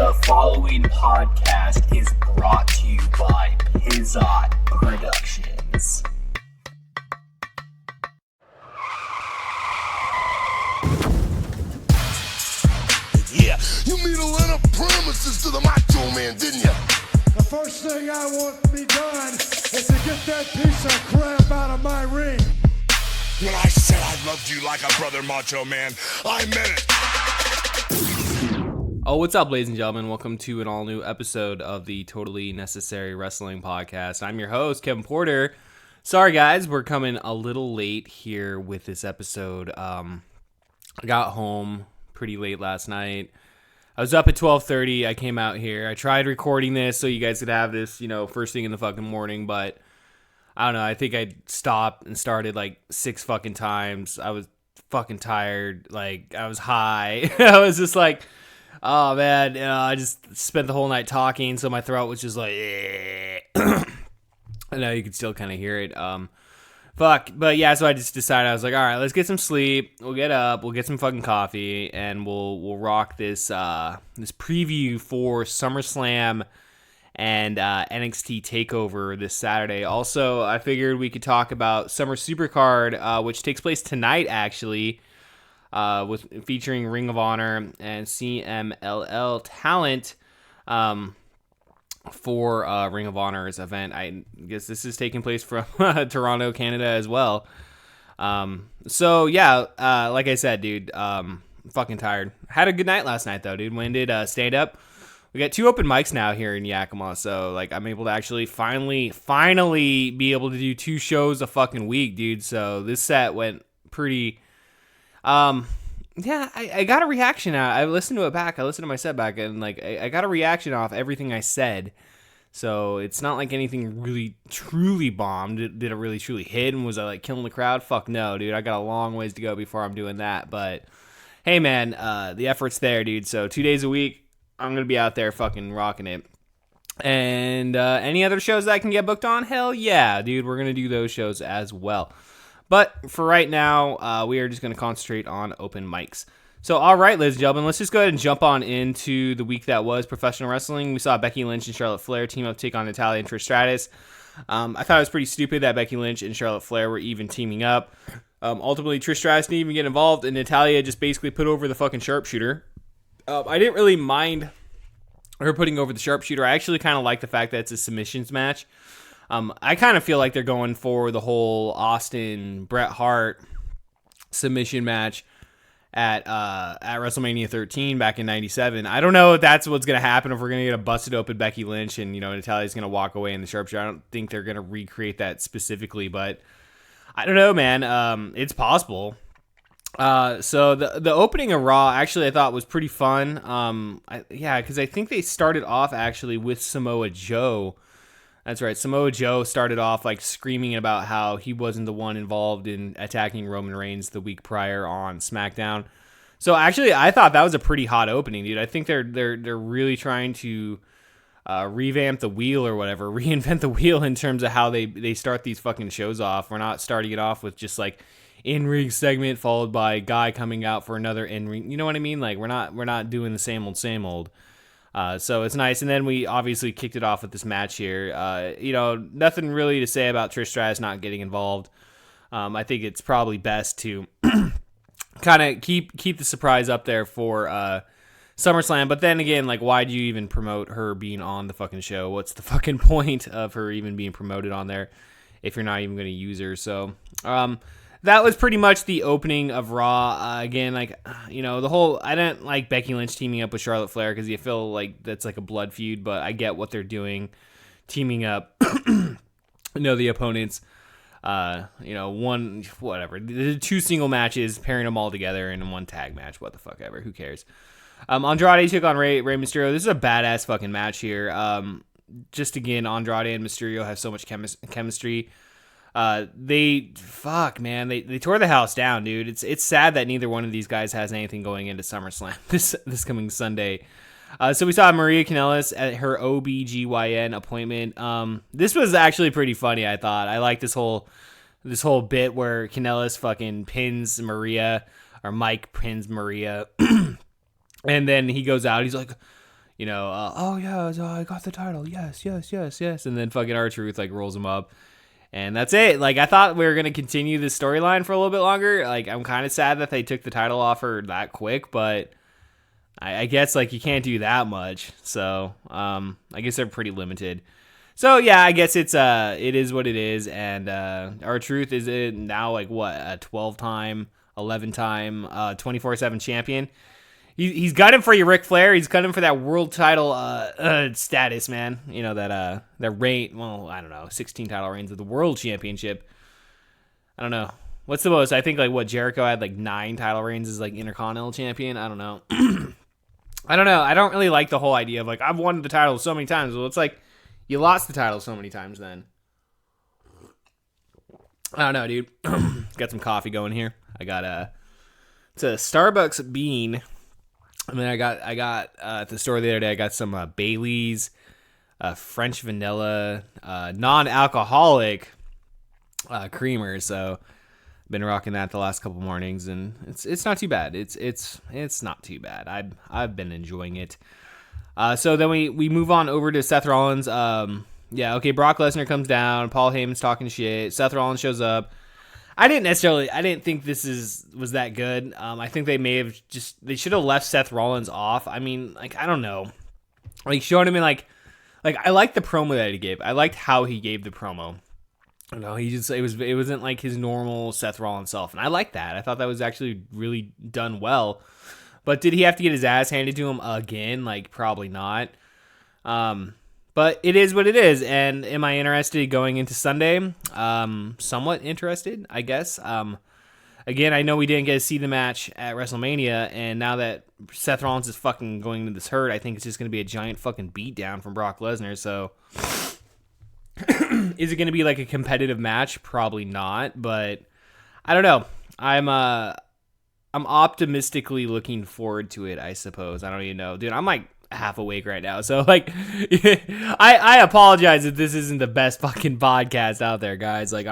The following podcast is brought to you by Pizzot Productions. Yeah, you made a lot of promises to the Macho Man, didn't you? The first thing I want to be done is to get that piece of crap out of my ring. When I said I loved you like a brother, Macho Man, I meant it. Oh, what's up, ladies and gentlemen? Welcome to an all-new episode of the Totally Necessary Wrestling Podcast. I'm your host, Kevin Porter. Sorry, guys, we're coming a little late here with this episode. I got home pretty late last night. I was up at 12:30. I came out here. I tried recording this so you guys could have this, first thing in the fucking morning, but I don't know. I think I stopped and started like 6 fucking times. I was fucking tired. Like, I was high. I was just like, oh man, I just spent the whole night talking, so my throat was just like, I know you can still kind of hear it. But yeah, so I just decided, I was like, all right, let's get some sleep. We'll get up, we'll get some fucking coffee, and we'll rock this this preview for SummerSlam and NXT Takeover this Saturday. Also, I figured we could talk about Summer Supercard, which takes place tonight, actually. With featuring Ring of Honor and CMLL talent for Ring of Honor's event. I guess this is taking place from Toronto, Canada as well. So yeah, like I said, dude, fucking tired. Had a good night last night though, dude. When did stand up? We got 2 open mics now here in Yakima, so like I'm able to actually finally be able to do 2 shows a fucking week, dude. So this set went pretty. Yeah, I got a reaction out. I listened to it back. I listened to my set back, and like I got a reaction off everything I said. So it's not like anything really truly bombed. Did it really truly hit? And was I like killing the crowd? Fuck no, dude. I got a long ways to go before I'm doing that. But hey, man, the effort's there, dude. So 2 days a week, I'm gonna be out there fucking rocking it. And any other shows that I can get booked on? Hell yeah, dude. We're gonna do those shows as well. But for right now, we are just going to concentrate on open mics. So, all right, ladies and gentlemen, let's just go ahead and jump on into the week that was professional wrestling. We saw Becky Lynch and Charlotte Flair team up to take on Natalya and Trish Stratus. I thought it was pretty stupid that Becky Lynch and Charlotte Flair were even teaming up. Ultimately, Trish Stratus didn't even get involved, and Natalya just basically put over the fucking sharpshooter. I didn't really mind her putting over the sharpshooter. I actually kind of like the fact that it's a submissions match. I kind of feel like they're going for the whole Austin Bret Hart submission match at WrestleMania 13 back in '97. I don't know if that's what's going to happen, if we're going to get a busted open Becky Lynch and Natalya's going to walk away in the sharpshooter. I don't think they're going to recreate that specifically, but I don't know, man. It's possible. So the opening of Raw actually I thought was pretty fun. Because I think they started off actually with Samoa Joe. That's right. Samoa Joe started off like screaming about how he wasn't the one involved in attacking Roman Reigns the week prior on Smackdown. So actually, I thought that was a pretty hot opening, dude. I think they're really trying to revamp the wheel or whatever, reinvent the wheel in terms of how they start these fucking shows off. We're not starting it off with just like in-ring segment followed by a guy coming out for another in-ring. You know what I mean? Like we're not doing the same old. So it's nice, and then we obviously kicked it off with this match here. Nothing really to say about Trish Stratus not getting involved. I think it's probably best to kind of keep the surprise up there for SummerSlam. But then again, like, why do you even promote her being on the fucking show? What's the fucking point of her even being promoted on there if you're not even going to use her? So, that was pretty much the opening of Raw. Again, like, the whole, I didn't like Becky Lynch teaming up with Charlotte Flair because you feel like that's like a blood feud, but I get what they're doing, teaming up, the opponents, the 2 single matches, pairing them all together in 1 tag match, what the fuck ever, who cares? Andrade took on Rey Mysterio. This is a badass fucking match here. Just again, Andrade and Mysterio have so much chemistry. They tore the house down, dude. It's sad that neither one of these guys has anything going into SummerSlam this coming Sunday. So we saw Maria Kanellis at her OBGYN appointment. This was actually pretty funny, I thought. I like this whole bit where Kanellis fucking pins Maria, or Mike pins Maria, and then he goes out. He's like, oh yeah, so I got the title, yes, and then fucking R-Truth like rolls him up, and that's it. Like I thought we were gonna continue this storyline for a little bit longer. Like I'm kind of sad that they took the title off her that quick, but I guess like you can't do that much. So I guess they're pretty limited. So yeah, I guess it is what it is, and R-Truth is it now like what, a 12-time, 11-time, 24/7 champion. He's got him for your Ric Flair. He's got him for that world title status, man. That reign. Well, I don't know, 16 title reigns of the world championship. I don't know. What's the most? I think like what Jericho had like 9 title reigns as like Intercontinental champion. I don't know. I don't know. I don't really like the whole idea of like I've won the title so many times. Well, it's like you lost the title so many times then. I don't know, dude. Got some coffee going here. I got it's a Starbucks bean. And then I got at the store the other day, I got some Bailey's French vanilla non-alcoholic creamer. So been rocking that the last couple mornings, and it's not too bad. It's not too bad. I've been enjoying it. So then we move on over to Seth Rollins. Brock Lesnar comes down. Paul Heyman's talking shit. Seth Rollins shows up. I didn't think this was that good. I think they should have left Seth Rollins off. I mean, like, I don't know. Like, showing him in like I liked the promo that he gave. I liked how he gave the promo. It wasn't like his normal Seth Rollins self, and I liked that. I thought that was actually really done well. But did he have to get his ass handed to him again? Like, probably not. But it is what it is. And am I interested going into Sunday? Somewhat interested, I guess. Again, I know we didn't get to see the match at WrestleMania, and now that Seth Rollins is fucking going into this hurt, I think it's just going to be a giant fucking beatdown from Brock Lesnar. So, is it going to be like a competitive match? Probably not, but I don't know. I'm optimistically looking forward to it, I suppose. I don't even know. Dude, I'm like half awake right now, so like I apologize if this isn't the best fucking podcast out there, guys. Like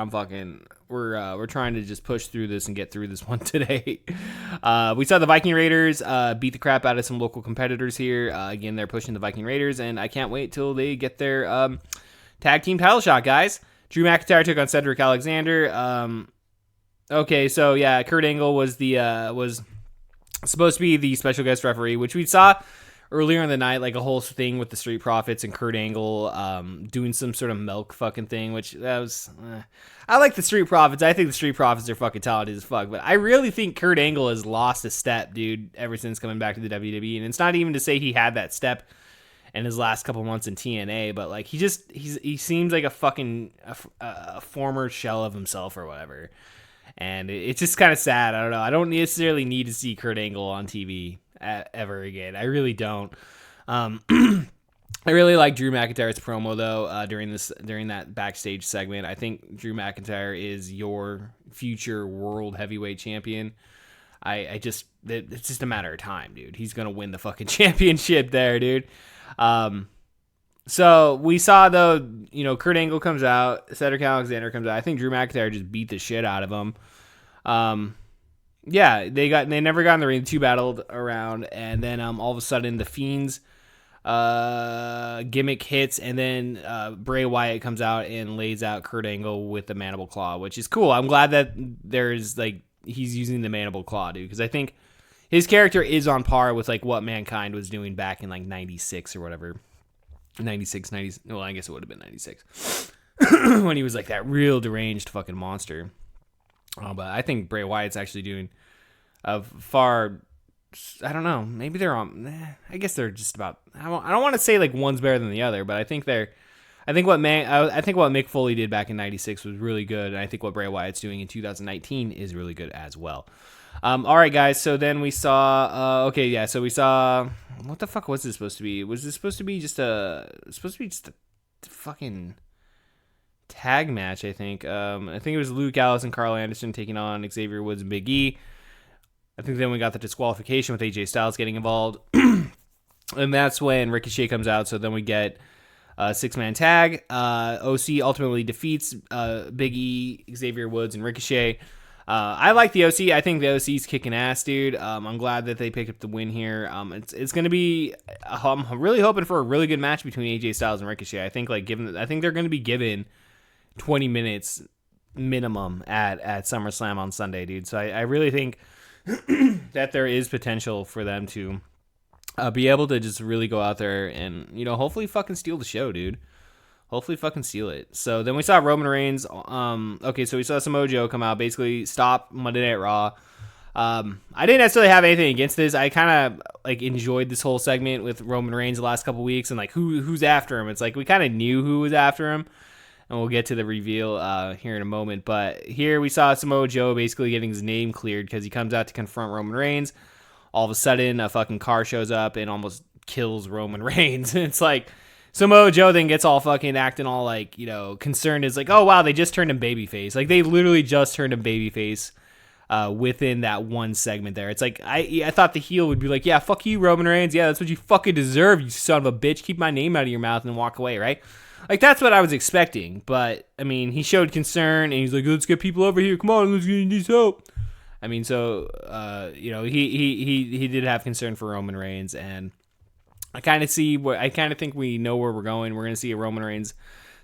we're trying to just push through this and get through this one today. We saw the Viking Raiders beat the crap out of some local competitors here. Again, they're pushing the Viking Raiders, and I can't wait till they get their tag team title shot, guys. Drew McIntyre took on Cedric Alexander. Okay, so yeah, Kurt Angle was supposed to be the special guest referee, which we saw earlier in the night, like a whole thing with the Street Profits and Kurt Angle doing some sort of milk fucking thing, which that was... I like the Street Profits. I think the Street Profits are fucking talented as fuck, but I really think Kurt Angle has lost a step, dude, ever since coming back to the WWE, and it's not even to say he had that step in his last couple months in TNA, but like he seems like a fucking a former shell of himself or whatever, and it's just kind of sad. I don't know. I don't necessarily need to see Kurt Angle on TV ever again. I really don't. I really like Drew McIntyre's promo though during that backstage segment. I think Drew McIntyre is your future world heavyweight champion. It's just a matter of time, dude. He's gonna win the fucking championship there, dude. So we saw though, Kurt Angle comes out, Cedric Alexander comes out. I think Drew McIntyre just beat the shit out of him. Yeah, they never got in the ring. Two battled around, and then all of a sudden the Fiend's gimmick hits, and then Bray Wyatt comes out and lays out Kurt Angle with the mandible claw, which is cool. I'm glad that there's like he's using the mandible claw, dude, because I think his character is on par with like what Mankind was doing back in like 96 or whatever. 96, 90. Well, I guess it would have been 96 when he was like that real deranged fucking monster. But I think Bray Wyatt's actually doing a far... I don't know. Maybe they're on... I guess they're just about... I don't want to say like one's better than the other, but I think they're... I think what Mick Foley did back in 96 was really good, and I think what Bray Wyatt's doing in 2019 is really good as well. All right, guys. So then we saw... so we saw... What the fuck was this supposed to be? Was this supposed to be just a fucking tag match, I think. I think it was Luke Gallows and Carl Anderson taking on Xavier Woods and Big E. I think then we got the disqualification with AJ Styles getting involved. And that's when Ricochet comes out. So then we get a 6-man tag. OC ultimately defeats Big E, Xavier Woods, and Ricochet. I like the OC. I think the OC's kicking ass, dude. I'm glad that they picked up the win here. It's going to be. I'm really hoping for a really good match between AJ Styles and Ricochet. I think I think they're going to be given 20 minutes minimum at SummerSlam on Sunday, dude. So I really think that there is potential for them to be able to just really go out there and hopefully fucking steal the show, dude. Hopefully fucking steal it. So then we saw Roman Reigns. Okay, so we saw Samoa Joe come out, basically stop Monday Night Raw. I didn't necessarily have anything against this. I kind of enjoyed this whole segment with Roman Reigns the last couple weeks and who's after him. It's we kind of knew who was after him, and we'll get to the reveal here in a moment. But here we saw Samoa Joe basically getting his name cleared because he comes out to confront Roman Reigns. All of a sudden, a fucking car shows up and almost kills Roman Reigns. It's Samoa Joe then gets all fucking acting all concerned. Is oh wow, they just turned him babyface. They literally just turned him babyface within that one segment there. It's I thought the heel would be yeah, fuck you, Roman Reigns. Yeah, that's what you fucking deserve, you son of a bitch. Keep my name out of your mouth and walk away, right? That's what I was expecting. But I mean, he showed concern and he's let's get people over here. Come on, let's get these help. I mean, so he did have concern for Roman Reigns, and I kind of think we know where we're going. We're going to see a Roman Reigns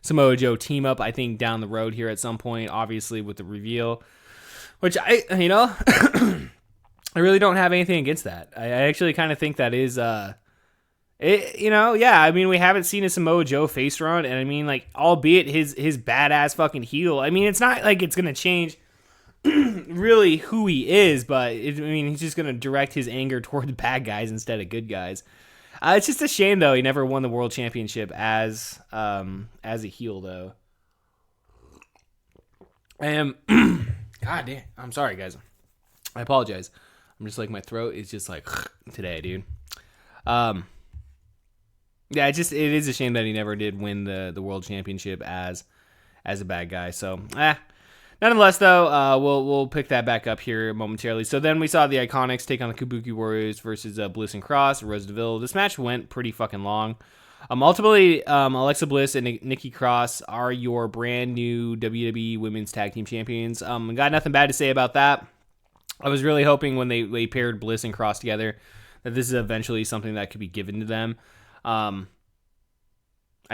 Samoa Joe team up, I think, down the road here at some point, obviously with the reveal, which I really don't have anything against that. I actually kind of think that is, I mean, we haven't seen a Samoa Joe face run, and I mean, albeit his badass fucking heel, I mean, it's not it's going to change really who he is, but he's just going to direct his anger toward the bad guys instead of good guys. It's just a shame, though, he never won the world championship as a heel, though. And God damn, I'm sorry, guys. I apologize. I'm just my throat is just today, dude. Yeah, it is a shame that he never did win the world championship as a bad guy. So, nonetheless, though, we'll pick that back up here momentarily. So then we saw the Iconics take on the Kabuki Warriors versus Bliss and Cross, Rose DeVille. This match went pretty fucking long. Ultimately, Alexa Bliss and Nikki Cross are your brand new WWE Women's Tag Team Champions. Got nothing bad to say about that. I was really hoping when they paired Bliss and Cross together that this is eventually something that could be given to them. I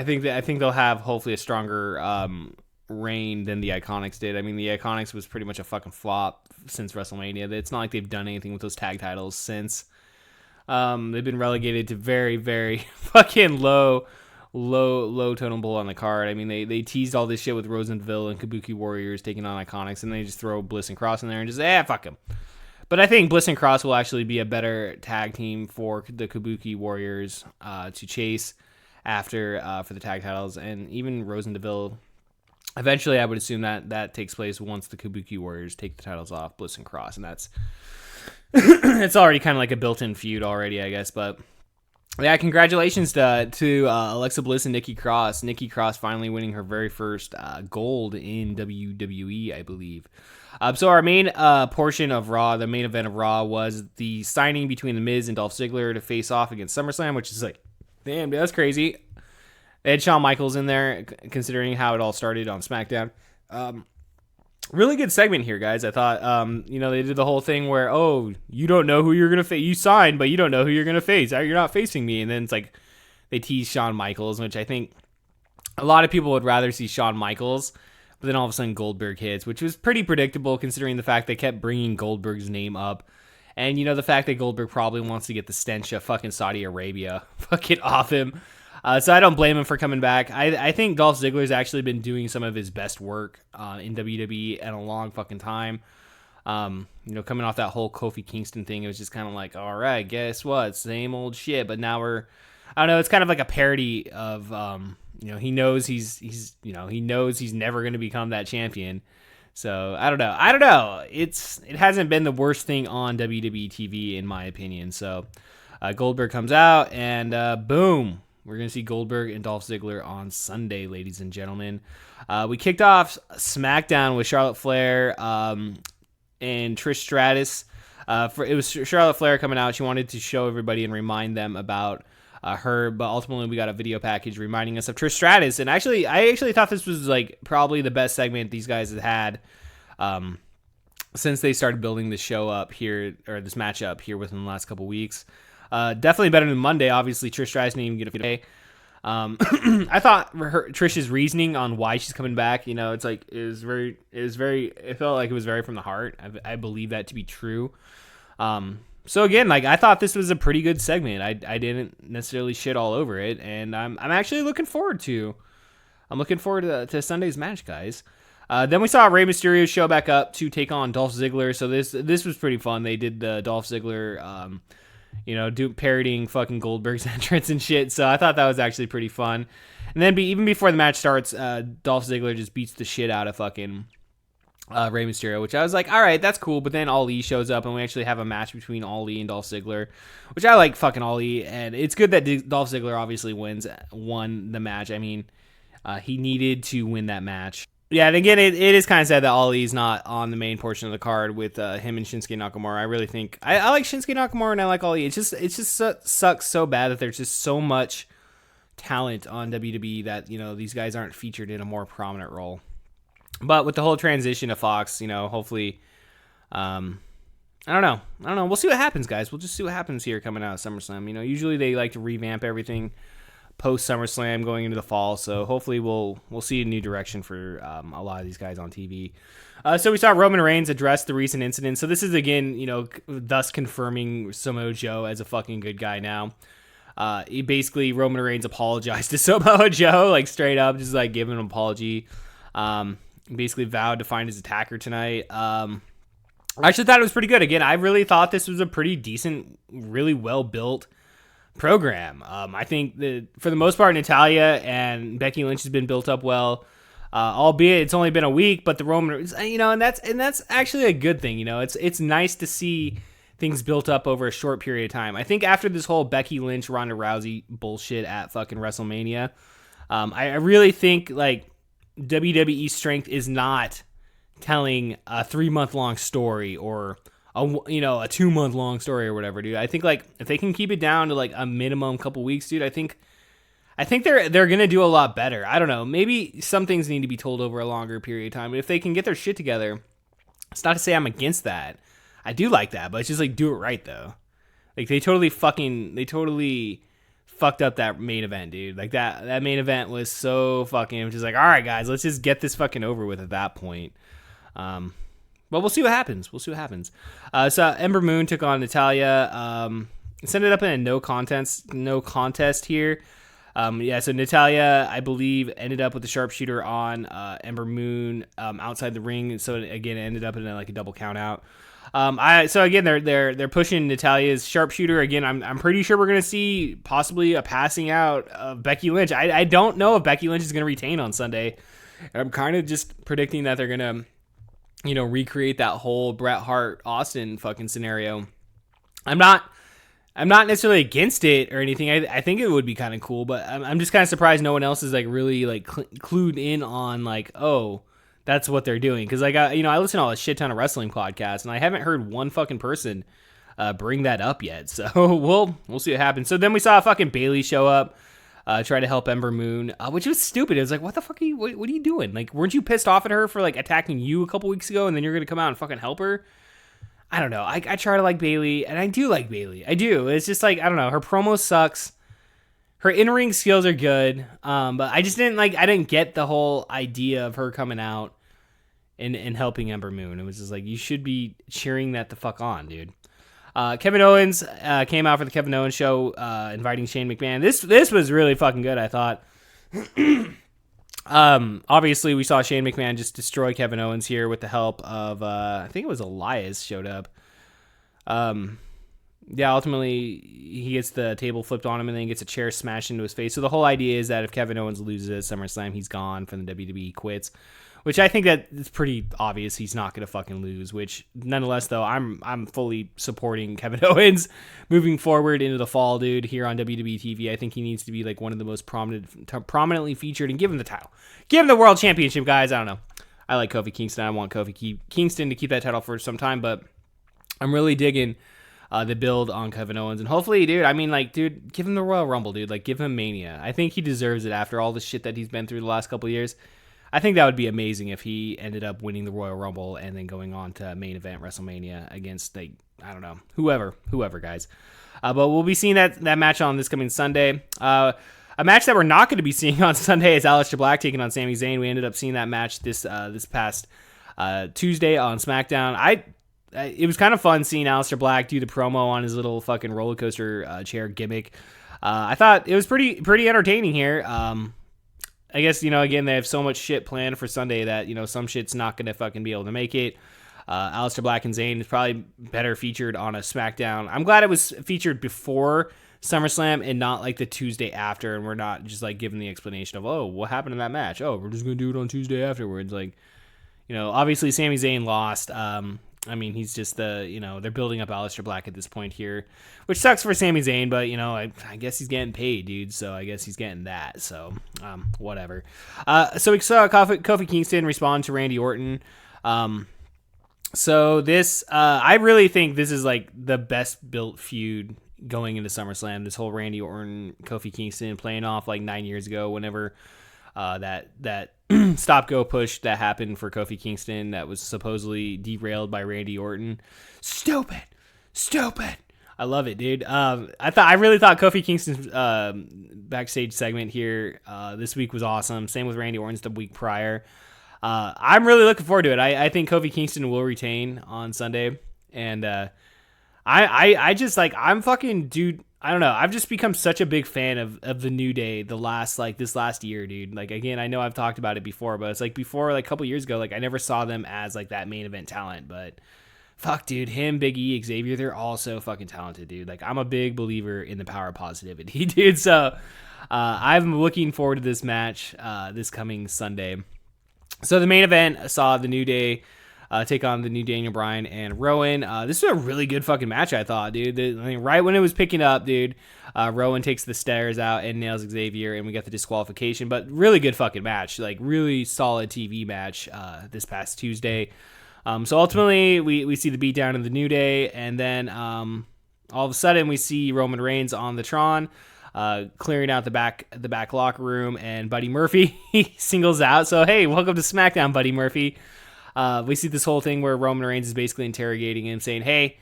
think they'll have hopefully a stronger reign than the Iconics did. I mean, the Iconics was pretty much a fucking flop since WrestleMania. It's not like they've done anything with those tag titles since. They've been relegated to very, very fucking low totem pole on the card. I mean, they teased all this shit with Rosenville and Kabuki Warriors taking on Iconics, and they just throw Bliss and Cross in there and just fuck them. But I think Bliss and Cross will actually be a better tag team for the Kabuki Warriors to chase after for the tag titles, and even Rose and DeVille. Eventually, I would assume that takes place once the Kabuki Warriors take the titles off Bliss and Cross, and that's it's already kind of a built-in feud already, I guess. But yeah, congratulations to Alexa Bliss and Nikki Cross. Nikki Cross finally winning her very first gold in WWE, I believe. So our main portion of Raw, the main event of Raw, was the signing between The Miz and Dolph Ziggler to face off against SummerSlam, which is damn, that's crazy. They had Shawn Michaels in there, considering how it all started on Smackdown. Really good segment here, guys. I thought, they did the whole thing where, you don't know who you're going to face. You signed, but you don't know who you're going to face. You're not facing me. And then it's they tease Shawn Michaels, which I think a lot of people would rather see Shawn Michaels. But then all of a sudden Goldberg hits, which was pretty predictable considering the fact they kept bringing Goldberg's name up. And, the fact that Goldberg probably wants to get the stench of fucking Saudi Arabia fucking off him. So I don't blame him for coming back. I think Dolph Ziggler's actually been doing some of his best work in WWE in a long fucking time. Coming off that whole Kofi Kingston thing, it was just kind of all right, guess what? Same old shit. But now I don't know, it's kind of like a parody of, he knows he knows he's never going to become that champion. So I don't know. It hasn't been the worst thing on WWE TV in my opinion. So Goldberg comes out and boom. We're going to see Goldberg and Dolph Ziggler on Sunday, ladies and gentlemen. We kicked off SmackDown with Charlotte Flair and Trish Stratus. It was Charlotte Flair coming out. She wanted to show everybody and remind them about her, but ultimately we got a video package reminding us of Trish Stratus. And I actually thought this was probably the best segment these guys had since they started building this show up here, or this match up here within the last couple weeks. Definitely better than Monday. Obviously, Trish Stratus didn't even get a day. I thought Trish's reasoning on why she's coming back, it's like, it felt like it was very from the heart. I believe that to be true. So again, like, I thought this was a pretty good segment. I didn't necessarily shit all over it, and I'm actually looking forward to to Sunday's match, guys. Then we saw Rey Mysterio show back up to take on Dolph Ziggler. So this was pretty fun. They did the Dolph Ziggler, parodying fucking Goldberg's entrance and shit. So I thought that was actually pretty fun. And then even before the match starts, Dolph Ziggler just beats the shit out of fucking Rey Mysterio, which I was like, all right, that's cool. But then Ali shows up, and we actually have a match between Ali and Dolph Ziggler, which I like fucking Ali. And it's good that Dolph Ziggler obviously won the match. I mean, he needed to win that match. Yeah, and again, it is kind of sad that Ali's not on the main portion of the card with him and Shinsuke Nakamura. I really think I like Shinsuke Nakamura and I like Ali. It just sucks so bad that there's just so much talent on WWE that these guys aren't featured in a more prominent role. But with the whole transition to Fox, hopefully, I don't know. We'll see what happens, guys. We'll just see what happens here coming out of SummerSlam. Usually they like to revamp everything post SummerSlam going into the fall, so hopefully we'll see a new direction for a lot of these guys on TV. So we saw Roman Reigns address the recent incident. So this is again, thus confirming Samoa Joe as a fucking good guy now. Roman Reigns apologized to Samoa Joe, like straight up, just like giving an apology. Basically vowed to find his attacker tonight. I actually thought it was pretty good. Again, I really thought this was a pretty decent, really well built program. I think that for the most part, Natalya and Becky Lynch has been built up well, albeit it's only been a week. But the Roman, and that's actually a good thing. It's nice to see things built up over a short period of time. I think after this whole Becky Lynch Ronda Rousey bullshit at fucking WrestleMania, I really think like WWE strength is not telling a 3-month long story or a 2-month long story or whatever, dude. I think like if they can keep it down to like a minimum couple weeks, dude, I think they're gonna do a lot better. I don't know. Maybe some things need to be told over a longer period of time. But if they can get their shit together, it's not to say I'm against that. I do like that, but it's just like do it right though. Like they totally fucked up that main event, dude. Like that main event was so fucking, which is like, all right, guys, let's just get this fucking over with at that point. But we'll see what happens. So Ember Moon took on Natalya. It's ended up in a no contest here. So Natalya, I believe, ended up with the sharpshooter on Ember Moon outside the ring. So again, it ended up in like a double count out. So again, they're pushing Natalya's sharpshooter. Again, I'm pretty sure we're gonna see possibly a passing out of Becky Lynch. I don't know if Becky Lynch is gonna retain on Sunday. I'm kind of just predicting that they're gonna, recreate that whole Bret Hart Austin fucking scenario. I'm not necessarily against it or anything. I think it would be kind of cool, but I'm just kind of surprised no one else is like really like clued in on like, oh, that's what they're doing. Because like I listen to a shit ton of wrestling podcasts, and I haven't heard one fucking person bring that up yet. So we'll see what happens. So then we saw a fucking Bayley show up, try to help Ember Moon, which was stupid. It was like, what the fuck what are you doing? Like, weren't you pissed off at her for like attacking you a couple weeks ago, and then you're gonna come out and fucking help her? I don't know. I try to like Bayley, and I do like Bayley. I do. It's just like, I don't know. Her promo sucks. Her in-ring skills are good, but I just didn't get the whole idea of her coming out and helping Ember Moon. It was just like, you should be cheering that the fuck on, dude. Kevin Owens came out for the Kevin Owens show, inviting Shane McMahon. This was really fucking good, I thought. Obviously, we saw Shane McMahon just destroy Kevin Owens here with the help of, I think it was Elias showed up. Ultimately, he gets the table flipped on him and then gets a chair smashed into his face. So the whole idea is that if Kevin Owens loses at SummerSlam, he's gone from the WWE, quits. Which I think that it's pretty obvious he's not going to fucking lose. Which, nonetheless, though, I'm fully supporting Kevin Owens moving forward into the fall, dude, here on WWE TV. I think he needs to be like one of the most prominently featured, and give him the title. Give him the World Championship, guys. I don't know. I like Kofi Kingston. I want Kofi Kingston to keep that title for some time, but I'm really digging the build on Kevin Owens. And hopefully, dude, give him the Royal Rumble, dude. Like, give him Mania. I think he deserves it after all the shit that he's been through the last couple of years. I think that would be amazing if he ended up winning the Royal Rumble and then going on to main event WrestleMania against, like, I don't know, whoever, guys. But we'll be seeing that match on this coming Sunday. A match that we're not going to be seeing on Sunday is Aleister Black taking on Sami Zayn. We ended up seeing that match this past Tuesday on Smackdown. It was kind of fun seeing Aleister Black do the promo on his little fucking roller coaster chair gimmick. I thought it was pretty entertaining here. I guess, again, they have so much shit planned for Sunday that, some shit's not going to fucking be able to make it. Aleister Black and Zayn is probably better featured on a SmackDown. I'm glad it was featured before SummerSlam and not like the Tuesday after, and we're not just like giving the explanation of, oh, what happened in that match? Oh, we're just going to do it on Tuesday afterwards. Like, obviously Sami Zayn lost. I mean, he's just they're building up Aleister Black at this point here, which sucks for Sami Zayn, but, I guess he's getting paid, dude, so I guess he's getting that, so, whatever. So we saw Kofi Kingston respond to Randy Orton. So this, I really think this is, like, the best built feud going into SummerSlam, this whole Randy Orton, Kofi Kingston playing off, like, 9 years ago, whenever that stop-go push that happened for Kofi Kingston that was supposedly derailed by Randy Orton. Stupid. I love it, dude. I really thought Kofi Kingston's backstage segment here this week was awesome. Same with Randy Orton's the week prior. I'm really looking forward to it. I think Kofi Kingston will retain on Sunday, and I just like I'm fucking dude. I don't know. I've just become such a big fan of the New Day this last year, dude. Like, again, I know I've talked about it before, but it's like before, like a couple years ago, like I never saw them as like that main event talent, but fuck, dude, him, Big E, Xavier, they're all so fucking talented, dude. Like, I'm a big believer in the power of positivity, dude. So I'm looking forward to this match this coming Sunday. So the main event saw the New Day take on the new Daniel Bryan and Rowan. This was a really good fucking match, I thought, dude. Right when it was picking up, dude, Rowan takes the stairs out and nails Xavier, and we got the disqualification. But really good fucking match. Like, really solid TV match this past Tuesday. So ultimately, we see the beatdown of the New Day, and then all of a sudden, we see Roman Reigns on the Tron, clearing out the back locker room, and Buddy Murphy singles out. So, hey, welcome to SmackDown, Buddy Murphy. We see this whole thing where Roman Reigns is basically interrogating him, saying, hey,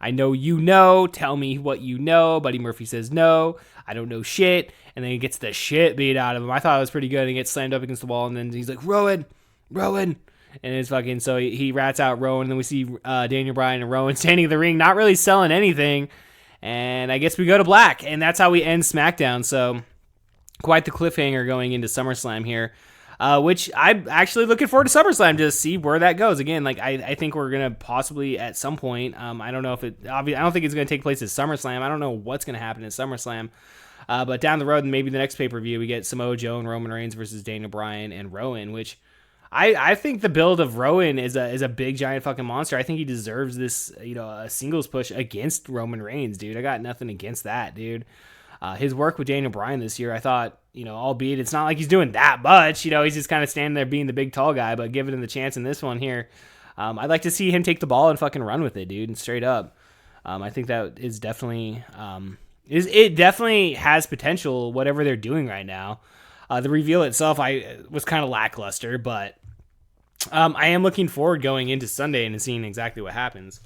I know you know, tell me what you know. Buddy Murphy says, no, I don't know shit. And then he gets the shit beat out of him. I thought it was pretty good. And he gets slammed up against the wall, and then he's like, Rowan. And it's fucking, so he rats out Rowan, and then we see Daniel Bryan and Rowan standing in the ring, not really selling anything. And I guess we go to black, and that's how we end SmackDown. So quite the cliffhanger going into SummerSlam here. Which I'm actually looking forward to SummerSlam to see where that goes. Again, like I think we're gonna possibly at some point. I don't know if I don't think it's gonna take place at SummerSlam. I don't know what's gonna happen at SummerSlam. But down the road, and maybe the next pay-per-view, we get Samoa Joe and Roman Reigns versus Daniel Bryan and Rowan. Which I think the build of Rowan is a big giant fucking monster. I think he deserves this, a singles push against Roman Reigns, dude. I got nothing against that, dude. His work with Daniel Bryan this year, I thought, albeit it's not like he's doing that much, he's just kind of standing there being the big tall guy, but giving him the chance in this one here. I'd like to see him take the ball and fucking run with it, dude, and straight up. I think that is definitely, it definitely has potential, whatever they're doing right now. The reveal itself, was kind of lackluster, but I am looking forward going into Sunday and seeing exactly what happens.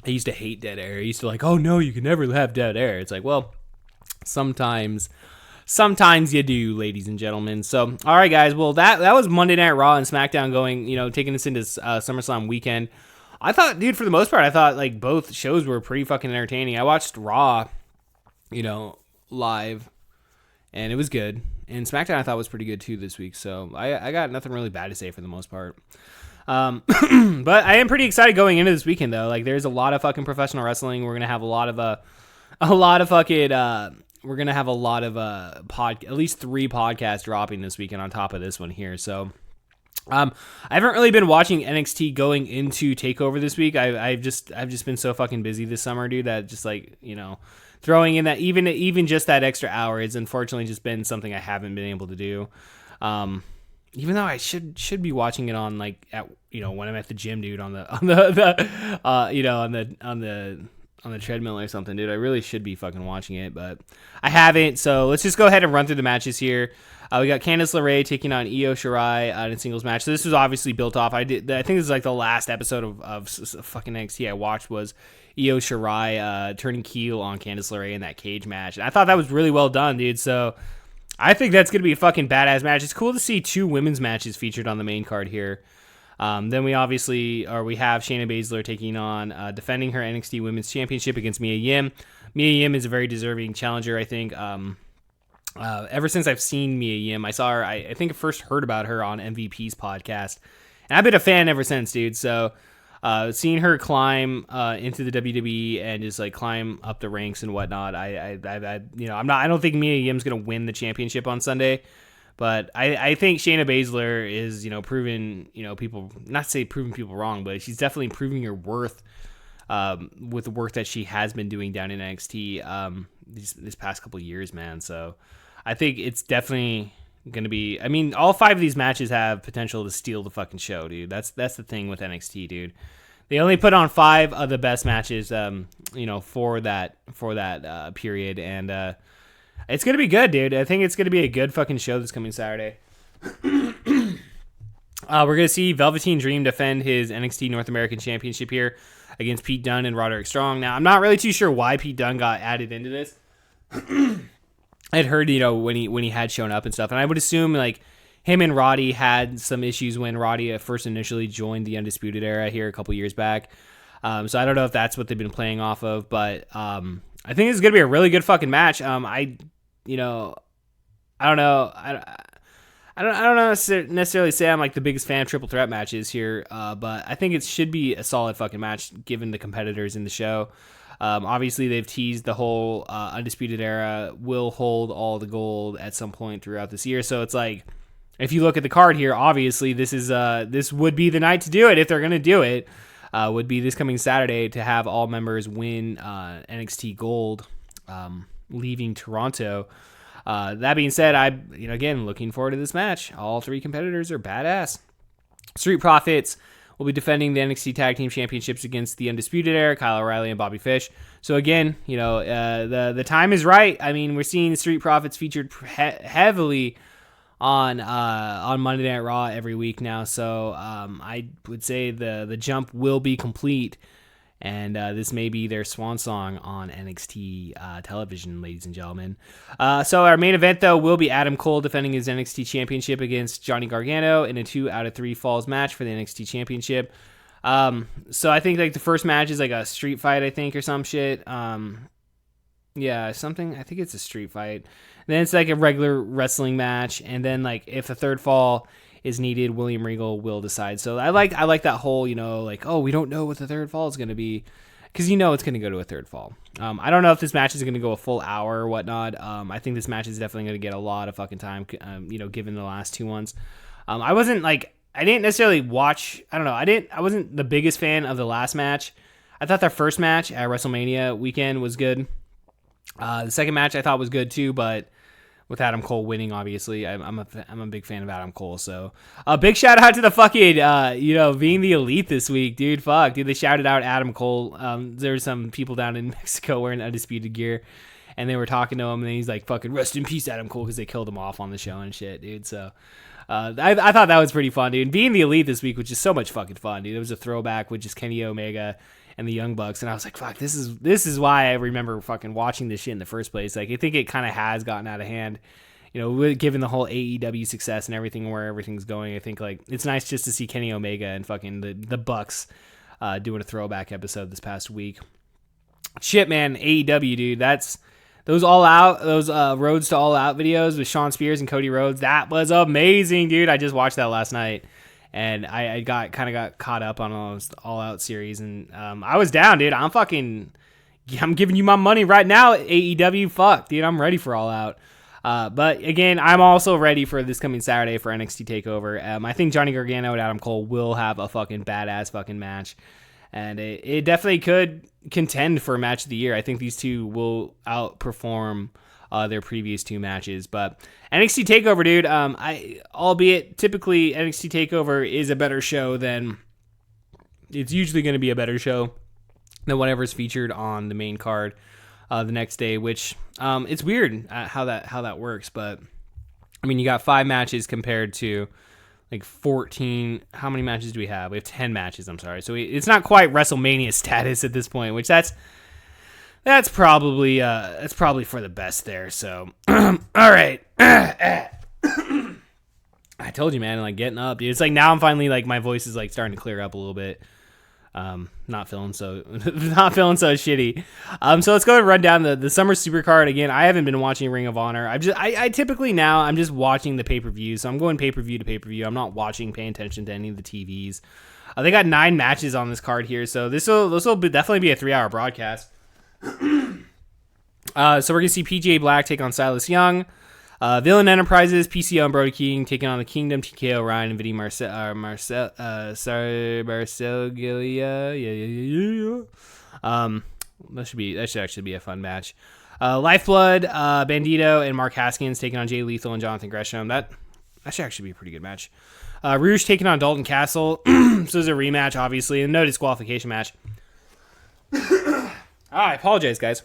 I used to hate dead air. I used to like, oh no, you can never have dead air. It's like, well, sometimes you do, ladies and gentlemen. So, all right, guys. Well, that was Monday Night Raw and SmackDown going, taking us into SummerSlam weekend. I thought, dude, for the most part, like both shows were pretty fucking entertaining. I watched Raw, live, and it was good. And SmackDown I thought was pretty good too this week. So I got nothing really bad to say for the most part. But I am pretty excited going into this weekend though. Like, there's a lot of fucking professional wrestling. We're gonna have a lot of at least 3 podcasts dropping this weekend on top of this one here. So I haven't really been watching NXT going into Takeover this week. I've just been so fucking busy this summer, dude, that just like, throwing in that even just that extra hour has unfortunately just been something I haven't been able to do. Even though I should be watching it on like at when I'm at the gym, dude, on the the treadmill or something, dude. I really should be fucking watching it, but I haven't. So let's just go ahead and run through the matches here. We got Candice LeRae taking on Io Shirai in a singles match. So this was obviously built off. I think this is like the last episode of fucking NXT I watched was Io Shirai turning heel on Candice LeRae in that cage match. And I thought that was really well done, dude. So I think that's going to be a fucking badass match. It's cool to see 2 women's matches featured on the main card here. Then we have Shayna Baszler taking on, defending her NXT Women's Championship against Mia Yim. Mia Yim is a very deserving challenger, I think. Ever since I've seen Mia Yim, I saw her, I think I first heard about her on MVP's podcast. And I've been a fan ever since, dude. So, seeing her climb into the WWE and just like climb up the ranks and whatnot, I don't think Mia Yim's gonna win the championship on Sunday. But I think Shayna Baszler is, proving, people, not to say proving people wrong, but she's definitely proving her worth with the work that she has been doing down in NXT this past couple of years, man. So I think it's definitely going to be, all 5 of these matches have potential to steal the fucking show, dude. That's the thing with NXT, dude. They only put on 5 of the best matches, for that period, and it's going to be good, dude. I think it's going to be a good fucking show this coming Saturday. We're going to see Velveteen Dream defend his NXT North American Championship here against Pete Dunne and Roderick Strong. Now, I'm not really too sure why Pete Dunne got added into this. I'd heard, when he had shown up and stuff, and I would assume, like, him and Roddy had some issues when Roddy first initially joined the Undisputed Era here a couple years back. So I don't know if that's what they've been playing off of, but I think it's going to be a really good fucking match. I don't know. I don't necessarily say I'm like the biggest fan of triple threat matches here, but I think it should be a solid fucking match given the competitors in the show. Obviously, they've teased the whole Undisputed Era will hold all the gold at some point throughout this year. So it's like, if you look at the card here, obviously this would be the night to do it if they're gonna do it. Would be this coming Saturday to have all members win NXT Gold, leaving Toronto. That being said, again, looking forward to this match. All 3 competitors are badass. Street Profits will be defending the NXT Tag Team Championships against the Undisputed Era, Kyle O'Reilly and Bobby Fish. So again, the time is right. We're seeing Street Profits featured heavily on Monday Night Raw every week now. So I would say the jump will be complete. And this may be their swan song on NXT television, ladies and gentlemen. So our main event, though, will be Adam Cole defending his NXT Championship against Johnny Gargano in a 2 out of 3 falls match for the NXT Championship. So I think like the first match is like a street fight, I think, or some shit. Yeah, something. I think it's a street fight. Then it's like a regular wrestling match, and then like if a third fall is needed, William Regal will decide. So I like that whole, we don't know what the third fall is going to be, because it's going to go to a third fall. I don't know if this match is going to go a full hour or whatnot. I think this match is definitely going to get a lot of fucking time, given the last 2 ones. I didn't necessarily watch, I wasn't the biggest fan of the last match. I thought their first match at WrestleMania weekend was good. The second match I thought was good too, but with Adam Cole winning, obviously, I'm a big fan of Adam Cole. So a big shout out to the fucking, being the Elite this week, dude. Fuck, dude, they shouted out Adam Cole. There were some people down in Mexico wearing Undisputed gear, and they were talking to him, and he's like, fucking rest in peace, Adam Cole, because they killed him off on the show and shit, dude. So I thought that was pretty fun, dude. And being the Elite this week was just so much fucking fun, dude. It was a throwback with just Kenny Omega and the Young Bucks, and I was like, fuck, this is why I remember fucking watching this shit in the first place. Like, I think it kind of has gotten out of hand, given the whole AEW success and everything, where everything's going. I think like it's nice just to see Kenny Omega and fucking the Bucks doing a throwback episode this past week. Shit, man, AEW, dude, those Roads to All Out videos with Sean Spears and Cody Rhodes, that was amazing, dude. I just watched that last night. And I got caught up on those All Out series, and I was down, dude. I'm giving you my money right now, AEW. Fuck, dude, I'm ready for All Out. But again, I'm also ready for this coming Saturday for NXT Takeover. I think Johnny Gargano and Adam Cole will have a fucking badass fucking match, and it definitely could contend for a match of the year. I think these two will outperform their previous 2 matches. But NXT Takeover, dude, albeit typically NXT Takeover is a better show than, it's usually going to be a better show than whatever's featured on the main card the next day, which it's weird how that works. But I mean, you got 5 matches compared to like 14. How many matches do we have? We have 10 matches. I'm sorry. So it's not quite WrestleMania status at this point, which that's probably for the best there. So all right. I told you, man, like getting up, dude. It's like now I'm finally like my voice is like starting to clear up a little bit. Not feeling so shitty. So let's go and run down the Summer Supercard again. I haven't been watching Ring of Honor. I typically now I'm just watching the pay-per-view. So I'm going pay-per-view to pay-per-view. I'm not paying attention to any of the TVs. They got 9 matches on this card here. So this will definitely be a 3-hour broadcast. So we're going to see PJ Black take on Silas Young. Villain Enterprises, PCO and Brody King taking on the Kingdom, TKO, Ryan, and Vinny Marcellia. That should actually be a fun match. Lifeblood, Bandito, and Mark Haskins taking on Jay Lethal and Jonathan Gresham. That should actually be a pretty good match. Rouge taking on Dalton Castle. So this is a rematch, obviously, and no disqualification match. I apologize, guys.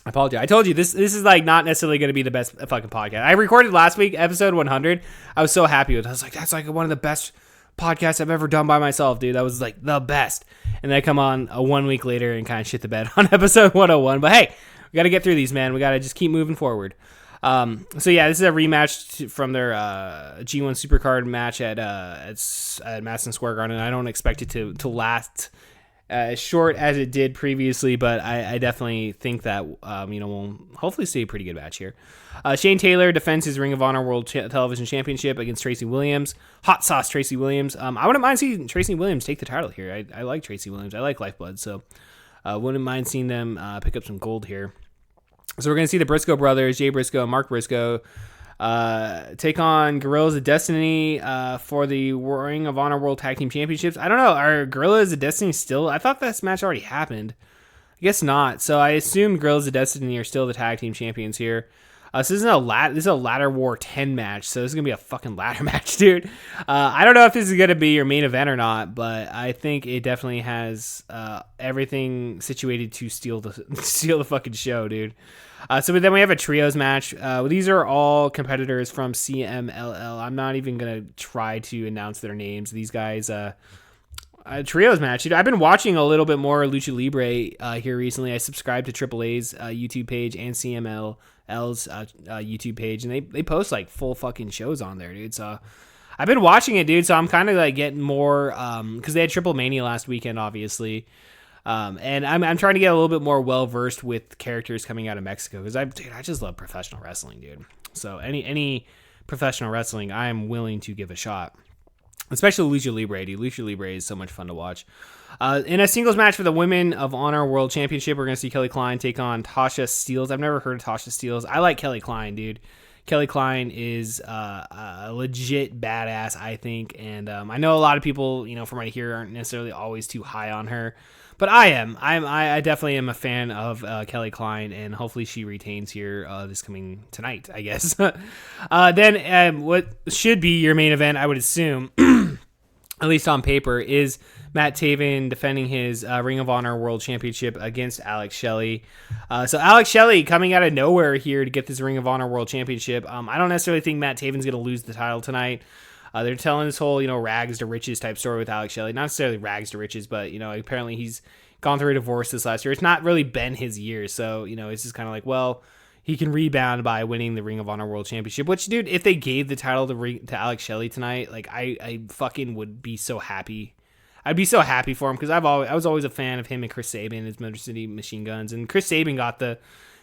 I told you this is like not necessarily going to be the best fucking podcast. I recorded last week, episode 100. I was so happy with it. I was like, that's like one of the best podcasts I've ever done by myself, dude. That was like the best. And then I come on 1 week later and kind of shit the bed on episode 101. But hey, we got to get through these, man. We got to just keep moving forward. So yeah, this is a rematch from their G1 Supercard match at Madison Square Garden. I don't expect it to last as short as it did previously, but I definitely think that we'll hopefully see a pretty good match here. Shane Taylor defends his Ring of Honor World Television Championship against Tracy Williams. Hot sauce Tracy Williams. I wouldn't mind seeing Tracy Williams take the title here. I like Tracy Williams. I like Lifeblood, so wouldn't mind seeing them pick up some gold here. So we're going to see the Briscoe brothers, Jay Briscoe and Mark Briscoe, take on Guerrillas of Destiny for the Ring of Honor World Tag Team Championships. I don't know. Are Guerrillas of Destiny still? I thought this match already happened. I guess not. So I assume Guerrillas of Destiny are still the tag team champions here. So this is a ladder war 10 match. So this is gonna be a fucking ladder match, dude. I don't know if this is gonna be your main event or not, but I think it definitely has everything situated to steal the fucking show, dude. So then we have a trios match. These are all competitors from CMLL. I'm not even going to try to announce their names. These guys, a trios match. I've been watching a little bit more Lucha Libre here recently. I subscribed to AAA's YouTube page and CMLL's YouTube page, and they post like full fucking shows on there, dude. So I've been watching it, dude. So I'm kind of like getting more, because they had Triple Mania last weekend, obviously. And I'm trying to get a little bit more well versed with characters coming out of Mexico, because I just love professional wrestling, dude. So any professional wrestling, I am willing to give a shot, especially Lucha Libre, dude. Lucha Libre is so much fun to watch. In a singles match for the Women of Honor World Championship, we're gonna see Kelly Klein take on Tasha Steelz. I've never heard of Tasha Steelz. I like Kelly Klein, dude. Kelly Klein is a legit badass, I think, and I know a lot of people, from right here, aren't necessarily always too high on her. But I am. I definitely am a fan of Kelly Klein, and hopefully she retains here this coming tonight, I guess. Then what should be your main event, I would assume, at least on paper, is Matt Taven defending his Ring of Honor World Championship against Alex Shelley. So Alex Shelley coming out of nowhere here to get this Ring of Honor World Championship. I don't necessarily think Matt Taven's going to lose the title tonight. They're telling this whole, rags to riches type story with Alex Shelley. Not necessarily rags to riches, but, apparently he's gone through a divorce this last year. It's not really been his year. So, it's just kind of like, well, he can rebound by winning the Ring of Honor World Championship, which, dude, if they gave the title to Alex Shelley tonight, like, I fucking would be so happy. I'd be so happy for him, because I was always a fan of him and Chris Sabin, his Motor City Machine Guns. And Chris Sabin got the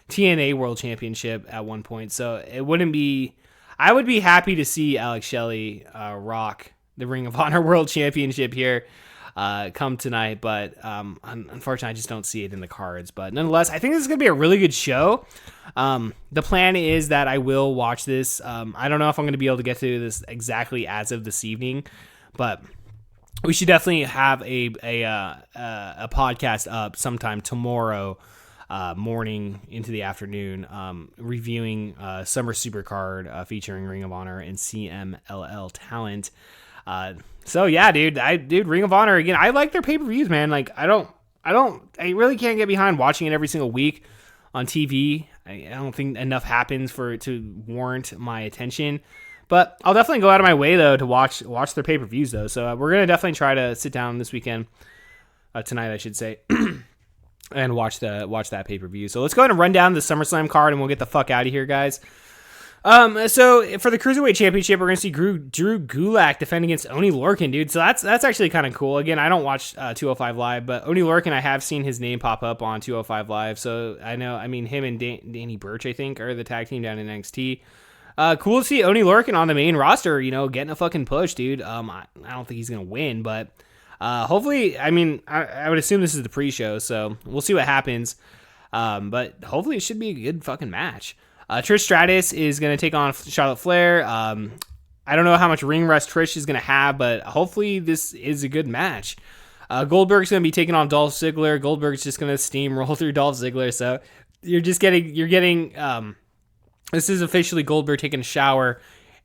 TNA World Championship at one point. So it wouldn't be... I would be happy to see Alex Shelley rock the Ring of Honor World Championship here come tonight, but unfortunately I just don't see it in the cards. But nonetheless, I think this is going to be a really good show. The plan is that I will watch this. I don't know if I'm going to be able to get to this exactly as of this evening, but we should definitely have a podcast up sometime tomorrow morning into the afternoon, reviewing Summer Supercard featuring Ring of Honor and CMLL talent. So yeah, dude, Ring of Honor again. I like their pay-per-views, man. Like I don't I really can't get behind watching it every single week on TV. I don't think enough happens for it to warrant my attention. But I'll definitely go out of my way, though, to watch their pay-per-views, though. So we're going to definitely try to sit down this weekend, tonight, I should say, and watch that pay-per-view. So let's go ahead and run down the SummerSlam card, and we'll get the fuck out of here, guys. So for the Cruiserweight Championship, we're going to see Drew Gulak defend against Oney Lorcan, dude. So that's actually kind of cool. Again, I don't watch 205 Live, but Oney Lorcan, I have seen his name pop up on 205 Live. So I know, him and Danny Burch, I think, are the tag team down in NXT. Cool to see Oney Lorcan on the main roster, getting a fucking push, dude. I don't think he's going to win, but hopefully, I would assume this is the pre-show, so we'll see what happens. But hopefully it should be a good fucking match. Trish Stratus is going to take on Charlotte Flair. I don't know how much ring rust Trish is going to have, but hopefully this is a good match. Goldberg's going to be taking on Dolph Ziggler. Goldberg's just going to steamroll through Dolph Ziggler, so you're getting this is officially Goldberg taking a shower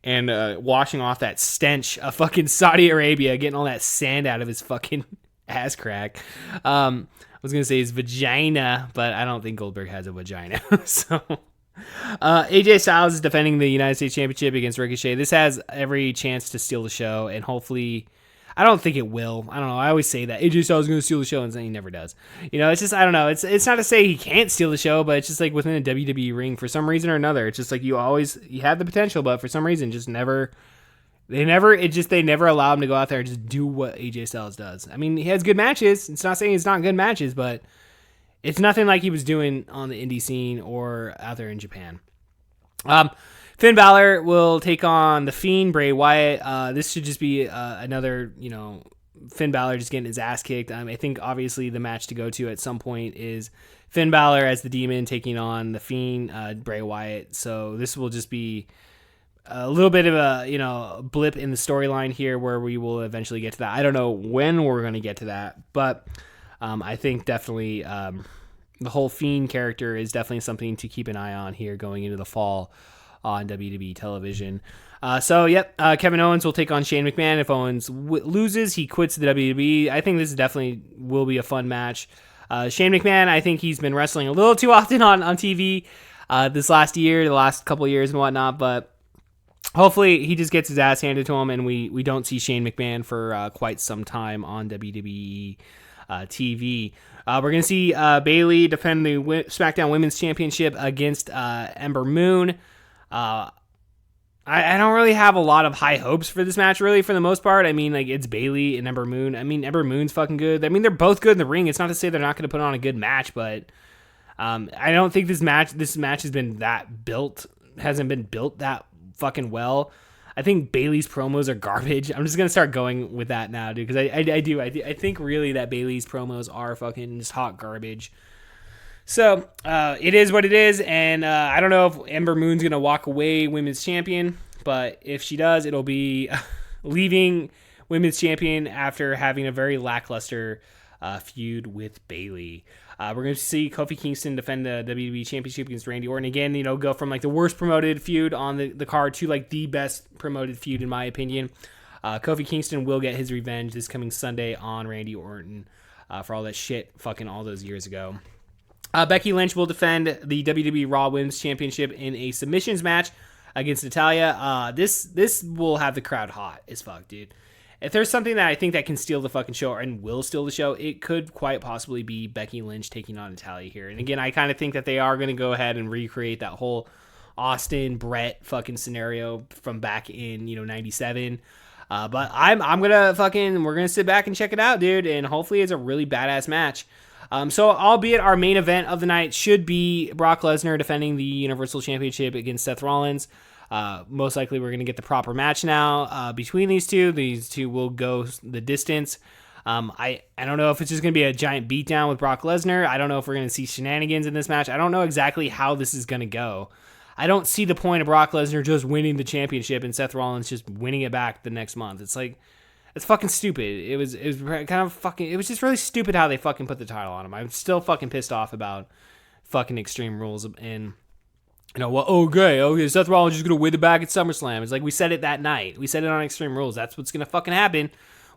and washing off that stench of fucking Saudi Arabia, getting all that sand out of his fucking ass crack. I was going to say his vagina, but I don't think Goldberg has a vagina, so... AJ Styles is defending the United States Championship against Ricochet. This has every chance to steal the show, and hopefully, I don't think it will. I don't know. I always say that AJ Styles is going to steal the show, and he never does. It's just, I don't know. It's not to say he can't steal the show, but it's just like within a WWE ring, for some reason or another, it's just like you have the potential, but for some reason, they never allow him to go out there and just do what AJ Styles does. He has good matches. It's not saying it's not good matches, but it's nothing like he was doing on the indie scene or out there in Japan. Finn Balor will take on The Fiend, Bray Wyatt. This should just be another, Finn Balor just getting his ass kicked. I think obviously the match to go to at some point is Finn Balor as the Demon taking on The Fiend, Bray Wyatt. So this will just be a little bit of a, blip in the storyline here where we will eventually get to that. I don't know when we're going to get to that, but... I think definitely the whole Fiend character is definitely something to keep an eye on here going into the fall on WWE television. Kevin Owens will take on Shane McMahon. If Owens loses, he quits the WWE. I think this definitely will be a fun match. Shane McMahon, I think he's been wrestling a little too often on TV this last year, the last couple of years and whatnot, but hopefully he just gets his ass handed to him and we don't see Shane McMahon for quite some time on WWE TV. We're going to see Bayley defend the SmackDown Women's Championship against Ember Moon. I don't really have a lot of high hopes for this match, really, for the most part. It's Bayley and Ember Moon. Ember Moon's fucking good. They're both good in the ring. It's not to say they're not going to put on a good match, but I don't think this match has been hasn't been built that fucking well. I think Bayley's promos are garbage. I'm just going to start going with that now, dude, because I think really that Bayley's promos are fucking just hot garbage. So, it is what it is, and I don't know if Ember Moon's going to walk away women's champion, but if she does, it'll be leaving women's champion after having a very lackluster feud with Bayley. We're going to see Kofi Kingston defend the WWE Championship against Randy Orton. Again, go from the worst promoted feud on the card to the best promoted feud in my opinion. Kofi Kingston will get his revenge this coming Sunday on Randy Orton for all that shit fucking all those years ago. Becky Lynch will defend the WWE Raw Women's Championship in a submissions match against Natalya. This will have the crowd hot as fuck, dude. If there's something that I think that can steal the fucking show and will steal the show, it could quite possibly be Becky Lynch taking on Natalya here. And again, I kind of think that they are going to go ahead and recreate that whole Austin Brett fucking scenario from back in 97. But we're gonna sit back and check it out, dude, and hopefully it's a really badass match. So albeit our main event of the night should be Brock Lesnar defending the Universal Championship against Seth Rollins. Most likely we're going to get the proper match now between these two. These two will go the distance. I don't know if it's just going to be a giant beatdown with Brock Lesnar. I don't know if we're going to see shenanigans in this match. I don't know exactly how this is going to go. I don't see the point of Brock Lesnar just winning the championship and Seth Rollins just winning it back the next month. It's fucking stupid. It was just really stupid how they fucking put the title on him. I'm still fucking pissed off about fucking Extreme Rules and okay, Seth Rollins is just going to win it back at SummerSlam. It's like we said it that night. We said it on Extreme Rules. That's what's going to fucking happen.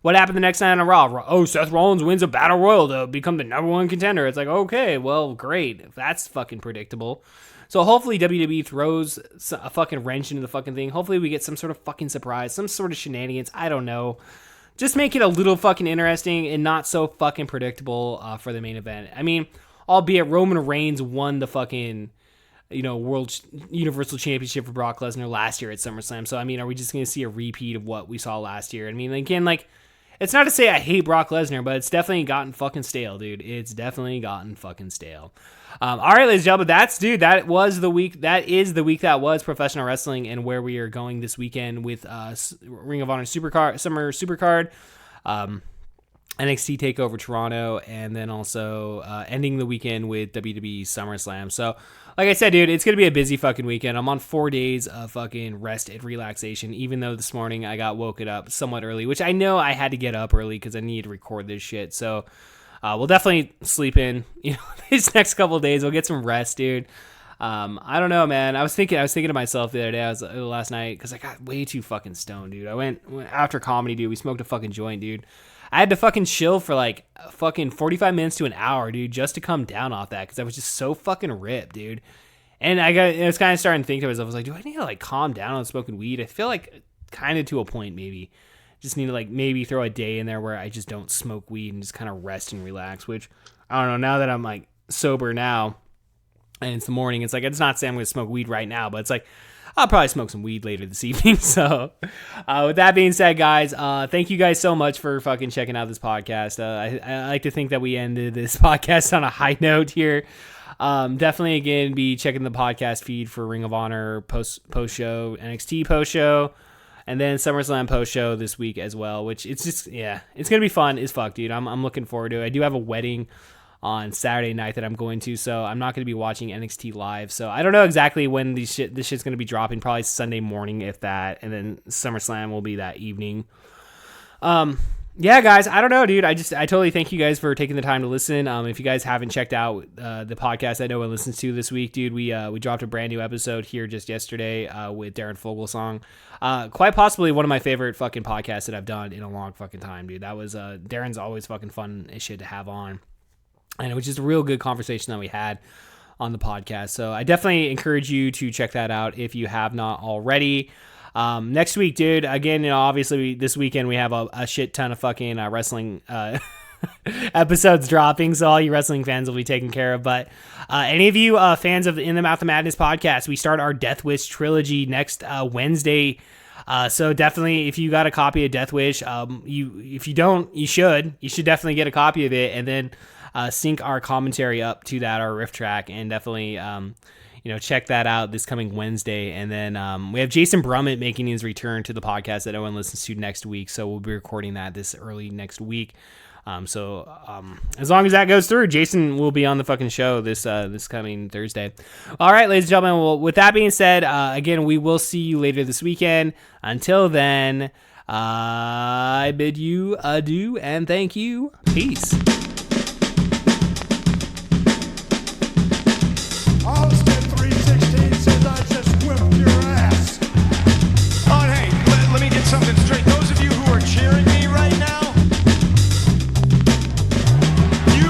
what happened the next night on Raw? Oh, Seth Rollins wins a Battle Royal to become the number one contender. It's like, okay, well, great. That's fucking predictable. So hopefully WWE throws a fucking wrench into the fucking thing. Hopefully we get some sort of fucking surprise, some sort of shenanigans. I don't know. Just make it a little fucking interesting and not so fucking predictable for the main event. I mean, albeit Roman Reigns won the fucking, World Universal Championship for Brock Lesnar last year at SummerSlam. So, I mean, are we just going to see a repeat of what we saw last year? I mean, again, like, it's not to say I hate Brock Lesnar, but it's definitely gotten fucking stale, dude. It's definitely gotten fucking stale. All right, ladies and gentlemen, that was the week. That is the week that was professional wrestling and where we are going this weekend with Ring of Honor Summer Supercard, NXT Takeover Toronto, and then also ending the weekend with WWE SummerSlam. So, like I said, dude, it's going to be a busy fucking weekend. I'm on 4 days of fucking rest and relaxation, even though this morning I got woken up somewhat early, which I know I had to get up early because I need to record this shit. So, we'll definitely sleep in, these next couple of days. We'll get some rest, dude. I don't know, man. I was thinking to myself the other day, last night, because I got way too fucking stoned, dude. I went after comedy, dude. We smoked a fucking joint, dude. I had to fucking chill for like fucking 45 minutes to an hour, dude, just to come down off that, because I was just so fucking ripped, dude. And I was kind of starting to think to myself, I was like, do I need to like calm down on smoking weed? I feel like kind of to a point, maybe. Just need to like maybe throw a day in there where I just don't smoke weed and just kind of rest and relax, which I don't know, now that I'm like sober now and it's the morning, it's like, it's not saying I'm going to smoke weed right now, but it's like, I'll probably smoke some weed later this evening. So with that being said, guys, thank you guys so much for fucking checking out this podcast. I like to think that we ended this podcast on a high note here. Definitely, again, be checking the podcast feed for Ring of Honor post-show, NXT post-show, and then SummerSlam post-show this week as well, which it's just, yeah, it's going to be fun as fuck, dude. I'm looking forward to it. I do have a wedding on Saturday night that I'm going to, so I'm not going to be watching NXT live. So I don't know exactly when this shit's going to be dropping, probably Sunday morning, if that, and then SummerSlam will be that evening. Yeah, guys, I don't know, dude. I totally thank you guys for taking the time to listen. If you guys haven't checked out the podcast that no one listens to this week, dude, we dropped a brand new episode here just yesterday with Darren Fogelsong. Quite possibly one of my favorite fucking podcasts that I've done in a long fucking time, dude. That was Darren's always fucking fun as shit to have on, and it was just a real good conversation that we had on the podcast. So I definitely encourage you to check that out if you have not already. Next week, dude, again, obviously this weekend we have a shit ton of fucking wrestling episodes dropping, so all you wrestling fans will be taken care of. But any of you fans of the In the Mouth of Madness podcast, we start our Death Wish trilogy next Wednesday. So definitely, if you got a copy of Death Wish, if you don't, you should definitely get a copy of it, and then sync our commentary up to that, our riff track, and definitely check that out this coming Wednesday. And then we have Jason Brummett making his return to the podcast that no one listens to next week. So we'll be recording that this early next week. So as long as that goes through, Jason will be on the fucking show this coming Thursday. All right, ladies and gentlemen. Well, with that being said, again, we will see you later this weekend. Until then, I bid you adieu and thank you. Peace. Austin 316 says I just whipped your ass. Oh, hey, let me get something straight. Those of you who are cheering me right now, you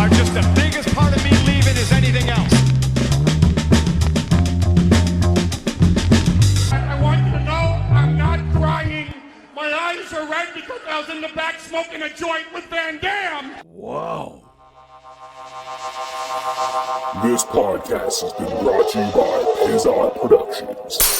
are just the biggest part of me leaving as anything else. I want you to know I'm not crying. My eyes are red because I was in the back smoking a joint with Van Dam. Whoa. This podcast has been brought to you by Pizza Productions.